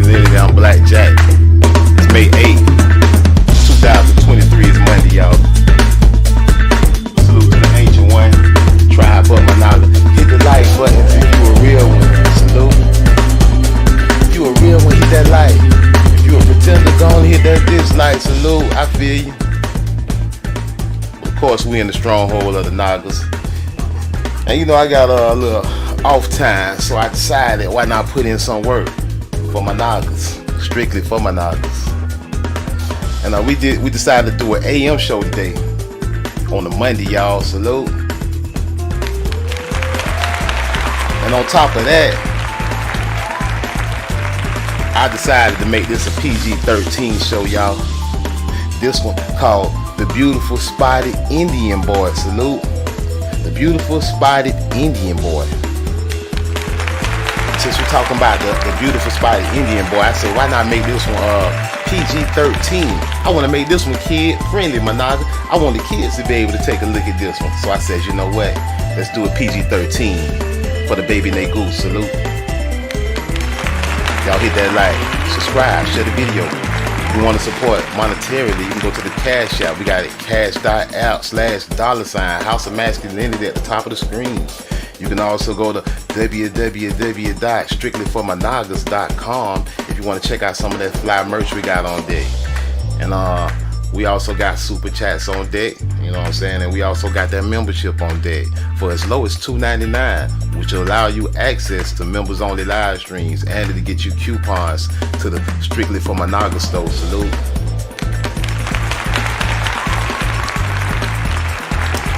Masculinity. I'm Black Jack. It's May 8th, 2023 is Monday, y'all. Salute to the ancient one. Try but my knowledge. Hit the like button if you a real one. Salute. If you a real one, hit that like. If you a pretender, go on hit that dislike. Salute. I feel you. Of course, we in the stronghold of the Nagas. And you know, I got a little off time, so I decided why not put in some work for my Nagas, strictly for my Nagas. And we decided to do an AM show today on a Monday, y'all. Salute. And on top of that, I decided to make this a PG-13 show, y'all. This one called The Beautiful Spotted Indian Boy. Salute. The Beautiful Spotted Indian Boy. Since we're talking about the Beautiful Spotted Indian Boy, I said, why not make this one PG-13? I want to make this one kid-friendly, Managa. I want the kids to be able to take a look at this one. So I said, you know what? Let's do a PG-13 for the baby Nagu. Salute. Y'all hit that like, subscribe, share the video. If you want to support monetarily, you can go to the Cash app. We got it, cash.app /$ House of Masculinity at the top of the screen. You can also go to www.strictlyformynagas.com if you want to check out some of that fly merch we got on deck. And we also got super chats on deck, you know what I'm saying? And we also got that membership on deck for as low as $2.99, which will allow you access to members only live streams and to get you coupons to the Strictly for My Naga store. Salute.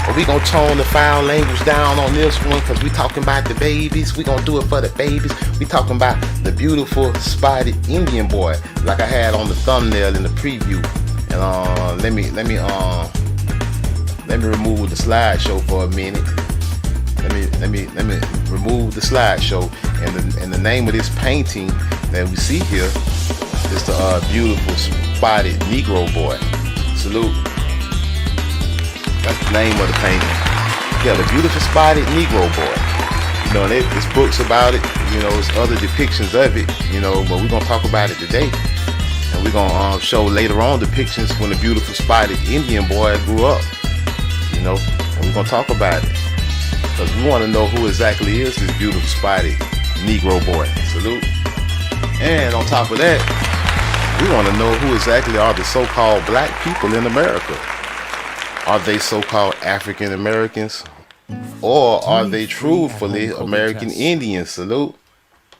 But we gonna tone the foul language down on this one because we talking about the babies. We gonna do it for the babies. We talking about the beautiful spotted Indian boy, like I had on the thumbnail in the preview. And let me remove the slideshow for a minute. Let me remove the slideshow. And the name of this painting that we see here is the beautiful spotted Negro boy. Salute. That's the name of the painting. Yeah, the beautiful spotted Negro boy. You know, and there's books about it. You know, there's other depictions of it. You know, but we're gonna talk about it today. And we're gonna show later on depictions when the beautiful spotted Indian boy grew up. You know, and we're gonna talk about it because we want to know who exactly is this beautiful spotted Negro boy. Salute. And on top of that, we want to know who exactly are the so-called black people in America. Are they so-called African Americans, or are they truthfully American Indians? Salute.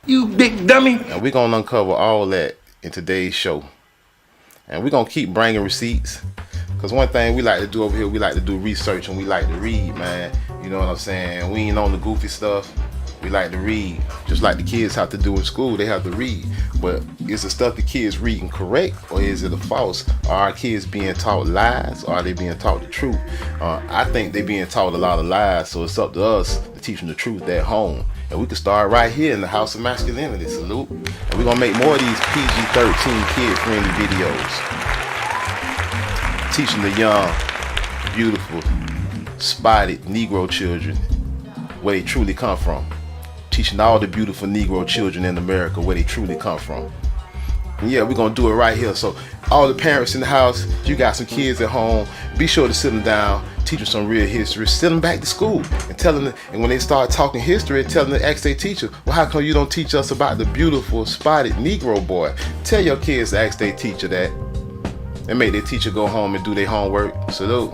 You big dummy. And we're gonna uncover all that in today's show. And we're gonna keep bringing receipts, because one thing we like to do over here, we like to do research and we like to read, man. You know what I'm saying? We ain't on the goofy stuff. We like to read, just like the kids have to do in school. They have to read. But is the stuff the kids reading correct, or is it a false? Are our kids being taught lies, or are they being taught the truth? I think they're being taught a lot of lies, so it's up to us to teach them the truth at home. And we can start right here in the House of Masculinity. Salute. And we're gonna make more of these PG-13 kid-friendly videos, teaching the young, beautiful, spotted Negro children where they truly come from. Teaching all the beautiful Negro children in America where they truly come from. And yeah, we're gonna do it right here. So all the parents in the house, you got some kids at home, be sure to sit them down, teach them some real history, send them back to school and tell them, and when they start talking history, tell them to ask their teacher, well, how come you don't teach us about the beautiful spotted Negro boy? Tell your kids to ask their teacher that, and make their teacher go home and do their homework. Salute.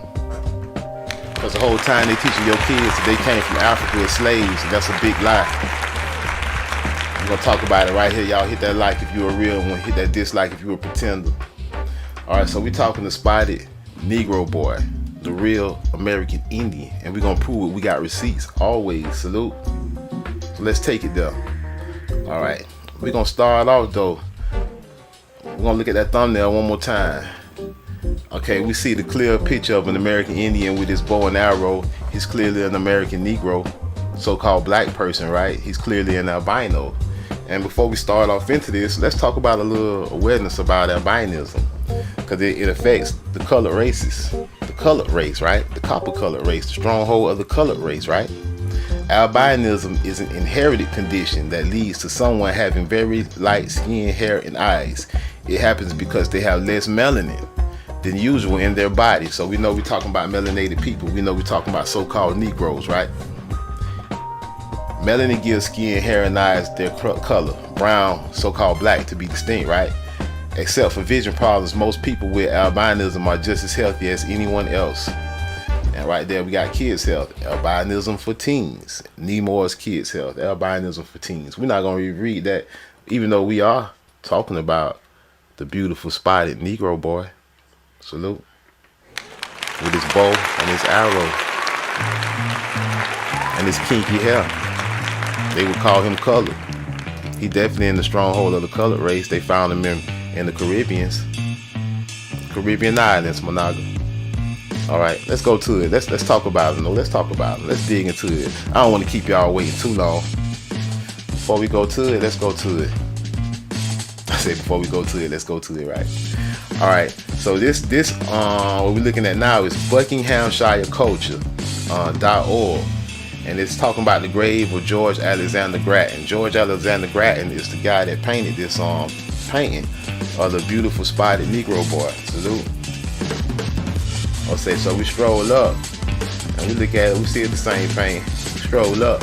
Because the whole time they teaching your kids that they came from Africa as slaves, and that's a big lie. We're gonna talk about it right here, y'all. Hit that like if you're a real one. Hit that dislike if you're a pretender. Alright, so we're talking the spotted Negro boy, the real American Indian. And we're gonna prove it. We got receipts, always. Salute. So let's take it there. Alright, we're gonna start off though. We're gonna look at that thumbnail one more time. Okay, we see the clear picture of an American Indian with his bow and arrow. He's clearly an American Negro, so-called black person, right? He's clearly an albino. And before we start off into this, let's talk about a little awareness about albinism, because it affects the colored races. The colored race, right? The copper colored race, the stronghold of the colored race, right? Albinism is an inherited condition that leads to someone having very light skin, hair, and eyes. It happens because they have less melanin than usual in their body. So we know we're talking about melanated people. We know we're talking about so-called Negroes, right? Melanin gives skin, hair, and eyes their color. Brown, so-called black, to be distinct, right? Except for vision problems, most people with albinism are just as healthy as anyone else. And right there we got kids' health. Albinism for teens. Nemours kids' health. Albinism for teens. We're not going to reread that, even though we are talking about the beautiful spotted Negro boy. Salute. With his bow and his arrow. And his kinky hair. They would call him colored. He definitely in the stronghold of the colored race. They found him in the Caribbean islands, Monaga. All right, let's go to it. Let's talk about it. No, let's talk about it. Let's dig into it. I don't want to keep y'all waiting too long. Before we go to it, let's go to it. I said before we go to it, let's go to it, right? All right. So this what we're looking at now is BuckinghamshireCulture.org. And it's talking about the grave of George Alexander Grattan. George Alexander Grattan is the guy that painted this painting of the beautiful spotted Negro boy. Salute. Okay, so we stroll up and we look at it, we see the same painting. We stroll up.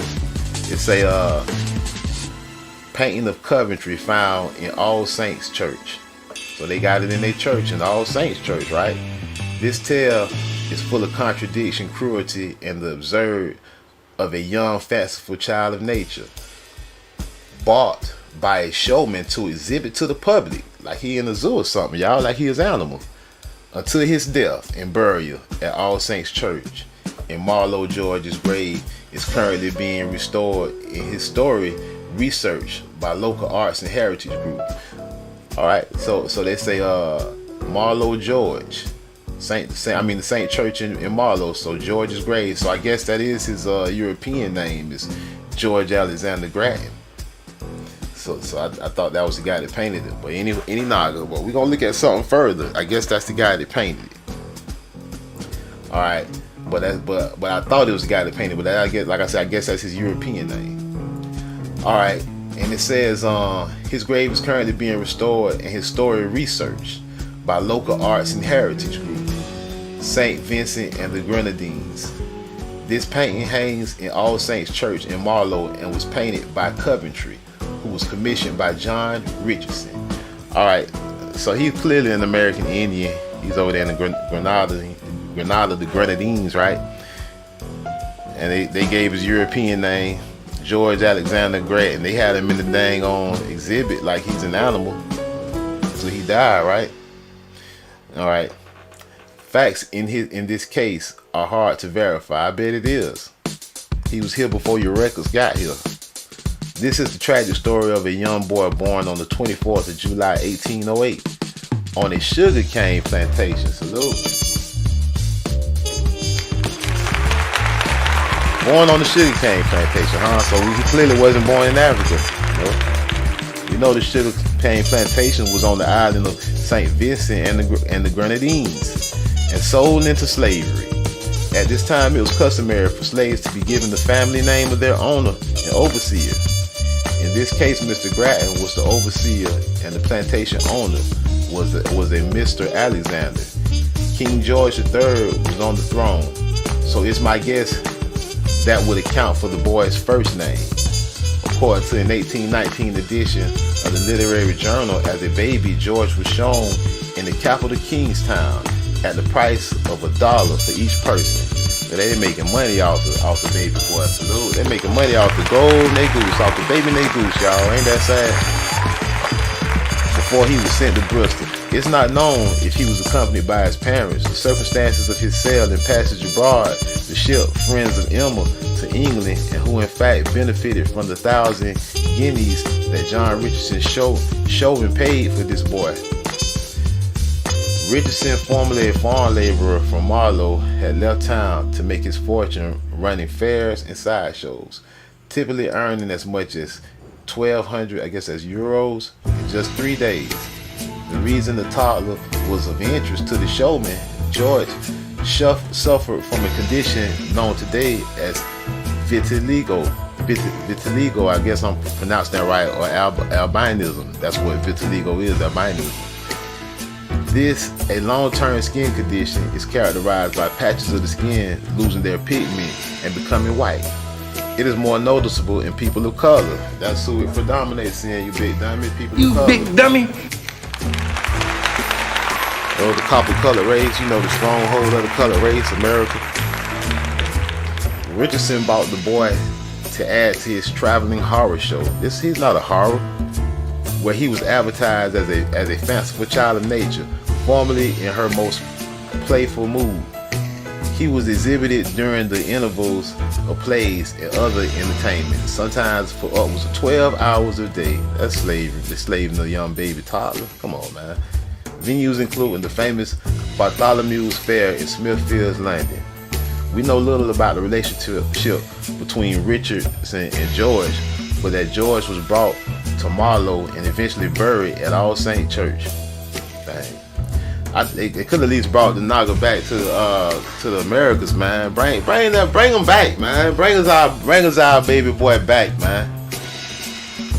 It's a painting of Coventry found in All Saints Church. So they got it in their church, in All Saints Church, right? This tale is full of contradiction, cruelty, and the absurd of a young, fanciful child of nature, bought by a showman to exhibit to the public, like he in a zoo or something, y'all, like he is animal, until his death and burial at All Saints Church in Marlow, Georgia's grave is currently being restored in his story research by local arts and heritage group. All right, so they say Marlow, George. the Saint Church in Marlow. So George's grave. So I guess that is his European name, is George Alexander Grattan. So I thought that was the guy that painted it. But any naga. But we're gonna look at something further. I guess that's the guy that painted it. All right. But I thought it was the guy that painted it. But I guess, like I said, I guess that's his European name. All right. And it says his grave is currently being restored and his story researched by local arts and heritage group St. Vincent and the Grenadines. This painting hangs in All Saints Church in Marlow and was painted by Coventry, who was commissioned by John Richardson. All right, so he's clearly an American Indian. He's over there in the Grenada, the Grenadines, right? And they gave his European name, George Alexander Grattan. They had him in the dang on exhibit like he's an animal. So he died, right? All right. Facts in this case are hard to verify. I bet it is. He was here before your records got here. This is the tragic story of a young boy born on the 24th of July, 1808, on a sugarcane plantation. Salute. Born on the sugarcane plantation, huh? So he clearly wasn't born in Africa. You know the sugarcane plantation was on the island of St. Vincent and the Grenadines, and sold into slavery. At this time, it was customary for slaves to be given the family name of their owner and overseer. In this case, Mr. Grattan was the overseer, and the plantation owner was a Mr. Alexander. King George III was on the throne, so it's my guess that would account for the boy's first name. According to an 1819 edition of the Literary Journal, as a baby, George was shown in the capital Kingstown at the price of $1 for each person. So they making money off the baby boy. Salute. They making money off the gold they goose, off the baby they goose, y'all. Ain't that sad? Before he was sent to Bristol, it's not known if he was accompanied by his parents. The circumstances of his sale and passage abroad, the ship Friends of Emma to England, and who in fact benefited from the 1,000 guineas that John Richardson Chauvin paid for this boy. Richardson, formerly a farm laborer from Marlow, had left town to make his fortune running fairs and sideshows, typically earning as much as 1,200, I guess that's euros, in just 3 days. The reason the toddler was of interest to the showman, George suffered from a condition known today as vitiligo, I guess I'm pronouncing that right, or albinism. That's what vitiligo is, albinism. This, a long-term skin condition, is characterized by patches of the skin losing their pigment and becoming white. It is more noticeable in people of color. That's who it predominates in, you big dummy. People of color. You big dummy. Oh, the copper colored race, you know, the stronghold of the colored race, America. Richardson bought the boy to add to his traveling horror show. He's not a horror, where he was advertised as a fanciful child of nature, formerly in her most playful mood. He was exhibited during the intervals of plays and other entertainment, sometimes for upwards of 12 hours a day. That's slavery, enslaving a young baby toddler. Come on, man. Venues including the famous Bartholomew's Fair in Smithfield, London. We know little about the relationship between Richardson and George, but that George was brought to Marlow and eventually buried at All Saints Church. Dang. They could at least brought the Naga back to the Americas, man. Bring them back, man. Bring us our baby boy back, man.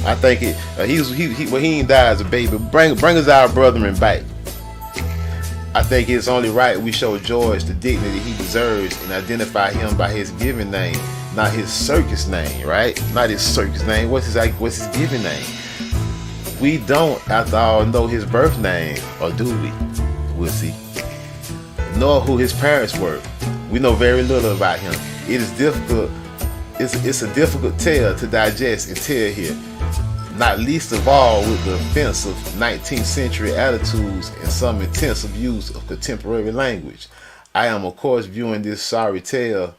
I think he ain't died as a baby. Bring us our brethren back. I think it's only right we show George the dignity he deserves and identify him by his given name, not his circus name, right? Not his circus name. What's his given name? We don't, after all, know his birth name, or do we? We'll see. Nor who his parents were. We know very little about him. It is difficult. It's a difficult tale to digest and tell here. Not least of all with the offensive 19th century attitudes and some intensive use of contemporary language. I am of course viewing this sorry tale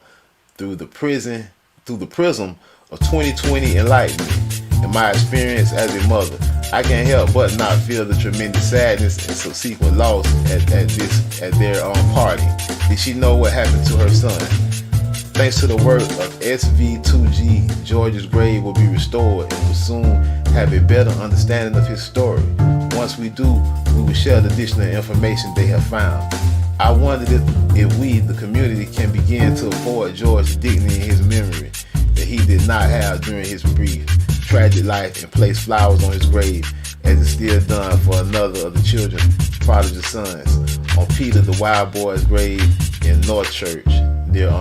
through the prism of 2020 enlightenment. In my experience as a mother, I can't help but not feel the tremendous sadness and subsequent loss at their party. Did she know what happened to her son? Thanks to the work of SV2G, George's grave will be restored and will soon have a better understanding of his story. Once we do, we will share the additional information they have found. I wondered if we, the community, can begin to afford George's dignity in his memory that he did not have during his brief, tragic life, and place flowers on his grave as is still done for another of the children's prodigal sons on Peter the Wild Boy's grave in North Church near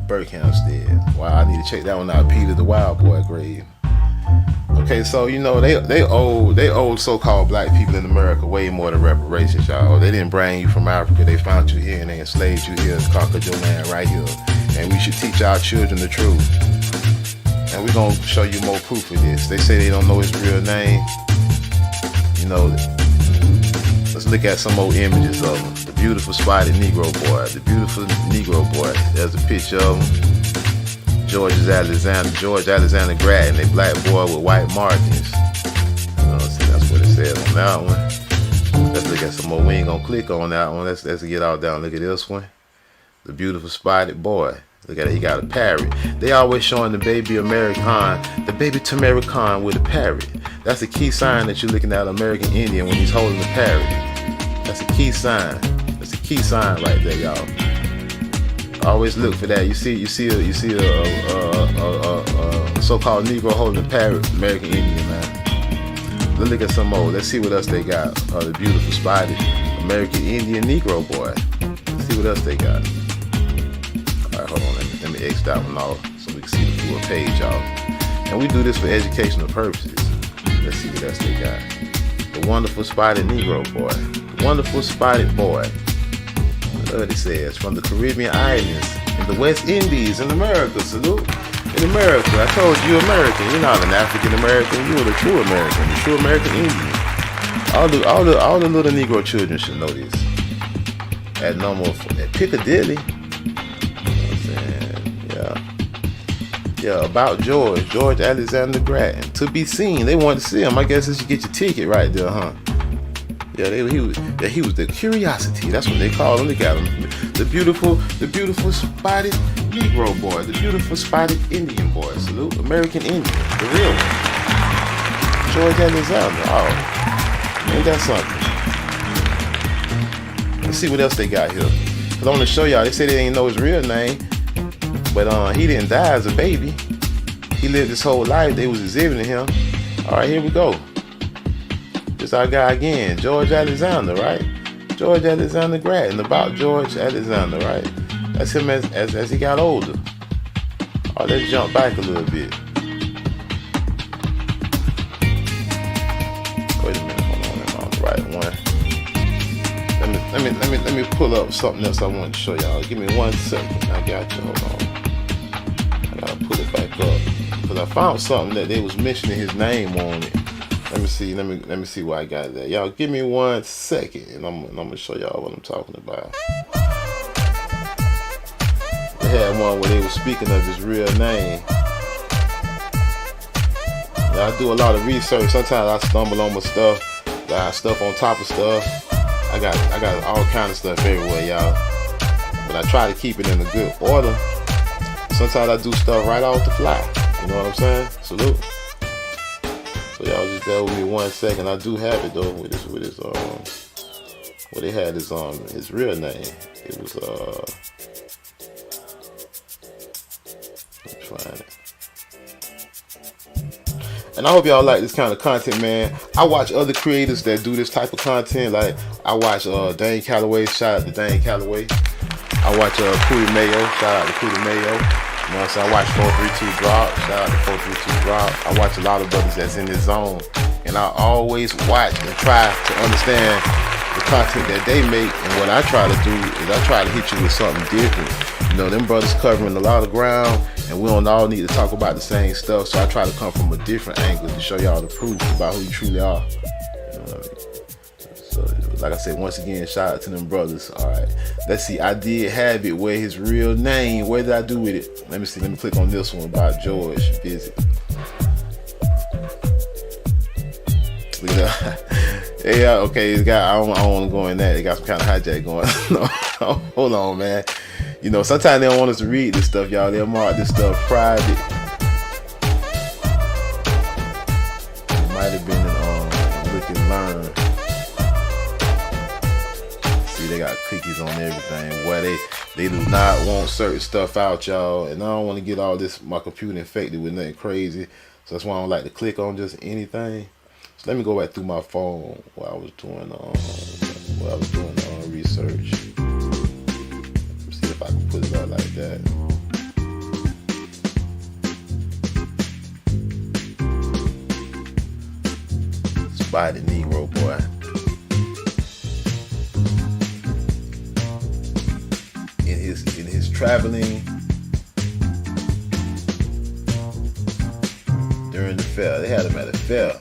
Berkhamsted. Wow, I need to check that one out. Peter the Wild Boy grave. Okay, so you know they owe so-called black people in America way more than reparations, y'all. They didn't bring you from Africa. They found you here and they enslaved you here and conquered your land right here. And we should teach our children the truth. And we're gonna show you more proof of this. They say they don't know his real name. You know, let's look at some more images of him. The beautiful spotted Negro boy. The beautiful Negro boy. There's a picture of him. George Alexander Grattan, a black boy with white markings. You know, see, that's what it says on that one. Let's look at some more. We ain't gonna click on that one. Let's get all down. Look at this one. The beautiful spotted boy. Look at it. He got a parrot. They always showing the baby Tamarican with a parrot. That's a key sign that you're looking at American Indian when he's holding the parrot. That's a key sign. That's a key sign right there, y'all. Always look for that. You see a so-called Negro holding a parrot, American Indian, man. Let's look at some more. Let's see what else they got. The beautiful spotted American Indian Negro boy. Let's see what else they got. All right, hold on. Let me X that one off so we can see the full page, y'all. And we do this for educational purposes. Let's see what else they got. The wonderful spotted Negro boy. The wonderful spotted boy. Look what it says. From the Caribbean islands in the West Indies in America. Salute. In America. I told you American. You're not an African American. You're the true American. The true American Indian. All the little Negro children should know this. At Piccadilly. You know what I'm saying? Yeah, about George Alexander Grattan. To be seen. They wanted to see him. I guess they should get your ticket right there, huh? Yeah, he was the curiosity. That's what they call him. Look at him. The beautiful spotted Negro boy. The beautiful spotted Indian boy. Salute. American Indian. The real one. George Alexander. Oh, ain't that something? Let's see what else they got here. Because I want to show y'all. They say they didn't know his real name. But he didn't die as a baby. He lived his whole life. They was exhibiting him. All right, here we go. This our guy again, George Alexander, right? George Alexander Grattan, about George Alexander, right? That's him as he got older. Oh, let's jump back a little bit. Wait a minute, hold on, I'm on the right one. Let me pull up something else I want to show y'all. Give me 1 second. I got you. Hold on. I gotta pull it back up because I found something that they was mentioning his name on it. Let me see. Let me see where I got that. Y'all give me 1 second, and I'm gonna show y'all what I'm talking about. They had one where they were speaking of his real name. Now, I do a lot of research. Sometimes I stumble on my stuff. Got stuff on top of stuff. I got all kind of stuff everywhere, y'all. But I try to keep it in a good order. Sometimes I do stuff right off the fly. You know what I'm saying? Salute. So y'all just bear with me 1 second. I do have it though with his what they had his real name. It was let me find it. And I hope y'all like this kind of content, man. I watch other creators that do this type of content. Like I watch Dane Calloway. Shout out to Dane Calloway. I watch Cootie Mayo. Shout out to Cootie Mayo. You know what I'm saying? I watch 432 Drop. Shout out to 432 Drop. I watch a lot of brothers that's in this zone. And I always watch and try to understand the content that they make. And what I try to do is I try to hit you with something different. You know, them brothers covering a lot of ground, and we don't all need to talk about the same stuff. So I try to come from a different angle to show y'all the proof about who you truly are. You know what I mean? So, like I said, once again, shout out to them brothers. All right, let's see. I did have it where his real name. Where did I do with it? Let me see. Let me click on this one about George Visit. Look at that. Yeah, okay. It's got. I don't want to go in that. It got some kind of hijack going. No, hold on, man. You know, sometimes they don't want us to read this stuff, y'all. They'll mark this stuff private. It might have been in Look and Learn. See, they got cookies on everything. Where they do not want certain stuff out, y'all. And I don't want to get all this my computer infected with nothing crazy. So that's why I don't like to click on just anything. So let me go back through my phone while I was doing research. If I can put it out like that. Spotted Negro boy. In his traveling during the fair, they had him at a fair.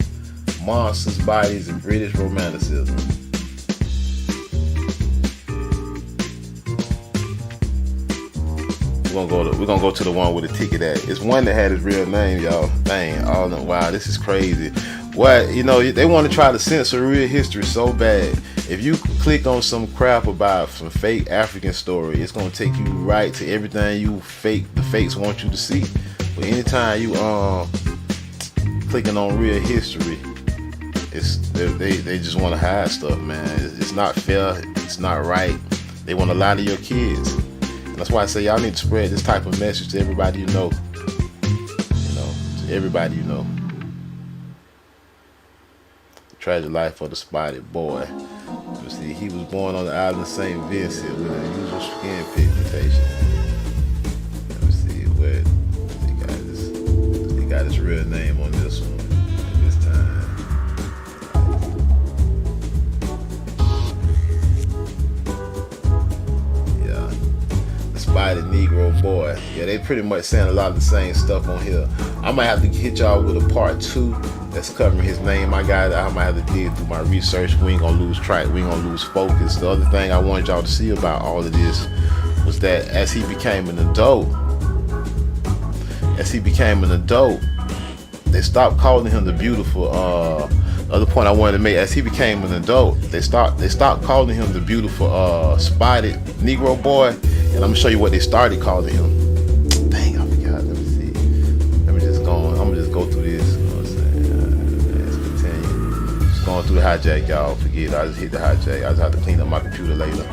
Monsters, Bodies, and British Romanticism. We're gonna go to the one with the ticket at. It's one that had his real name, y'all. Dang, all them. Wow, this is crazy. What, you know, they want to try to censor real history so bad. If you click on some crap about some fake African story, it's gonna take you right to everything the fakes want you to see. But anytime you clicking on real history, they just want to hide stuff, man. It's not fair. It's not right. They want to lie to your kids. That's why I say y'all need to spread this type of message to everybody you know. You know, to everybody you know. The tragic life of the spotted boy. You see, he was born on the island of St. Vincent with an unusual skin pigmentation. Let me see where they got his real name on this one at this time. Spotted Negro boy. Yeah, they pretty much saying a lot of the same stuff on here. I might have to hit y'all with a part 2 that's covering his name. I might have to dig through my research. We ain't gonna lose track. We ain't gonna lose focus. The other thing I wanted y'all to see about all of this was that as he became an adult, they stopped calling him the beautiful. Other point I wanted to make, as he became an adult, they stopped calling him the beautiful spotted Negro boy. And I'm gonna show you what they started calling him. Dang, I forgot. Let me see. I'm gonna just go through this. You know what I'm saying? Let's continue. Just going through the hijack, y'all. Forget it. I just hit the hijack. I just have to clean up my computer later.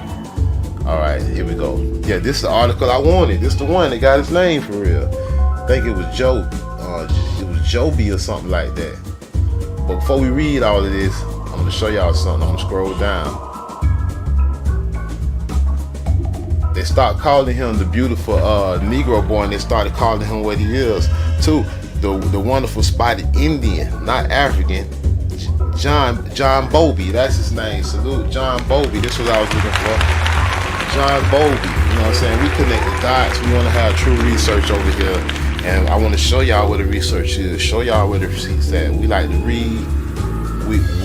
All right, here we go. Yeah, this is the article I wanted. This is the one that got his name for real. I think it was Joe. It was Joby or something like that. But before we read all of this, I'm gonna show y'all something. I'm gonna scroll down. They start calling him the beautiful Negro boy, and they started calling him what he is too. The wonderful spotted Indian, not African. John Bowby, that's his name. Salute John Bowby. This was what I was looking for. John Bowby. You know what I'm saying? We connect the dots. We want to have true research over here, and I want to show y'all what the research is. Show y'all where the receipts at. We like to read.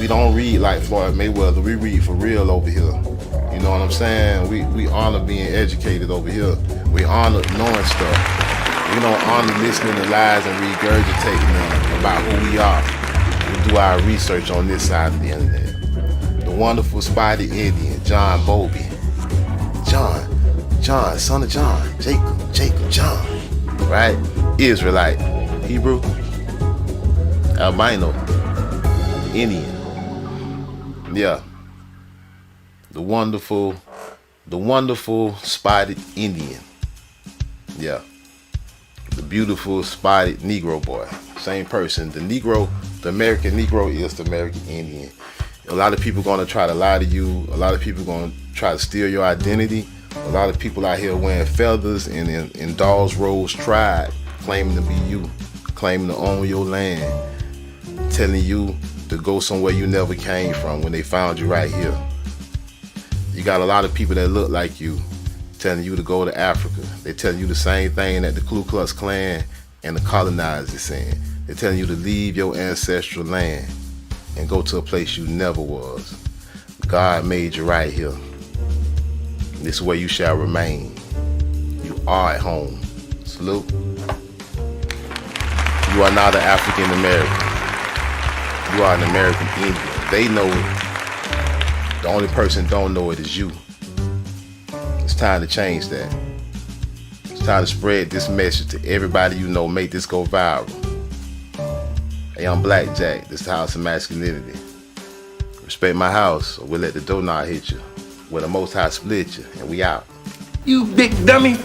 We don't read like Floyd Mayweather. We read for real over here. You know what I'm saying? We honor being educated over here. We honor knowing stuff. We don't honor listening to lies and regurgitating them about who we are. We do our research on this side of the internet. The wonderful spotted Indian, John Bowby. John, son of John. Jacob, John. Right? Israelite. Hebrew. Albino. Indian. Yeah. The wonderful spotted Indian. Yeah. The beautiful spotted Negro boy. Same person. The American Negro is the American Indian. A lot of people gonna try to lie to you. A lot of people gonna try to steal your identity. A lot of people out here wearing feathers and in Dawes Rose tribe, claiming to be you, claiming to own your land, telling you to go somewhere you never came from when they found you right here. You got a lot of people that look like you telling you to go to Africa. They're telling you the same thing that the Ku Klux Klan and the colonizers saying. They're telling you to leave your ancestral land and go to a place you never was. God made you right here. This is where you shall remain. You are at home. Salute. You are not an African American. You are an American Indian. They know it. The only person don't know it is you. It's time to change that. It's time to spread this message to everybody you know. Make this go viral. Hey, I'm Blackjack. This is the House of Masculinity. Respect my house, or we'll let the doorknob hit you. Where the Most High split you, and we out. You big dummy.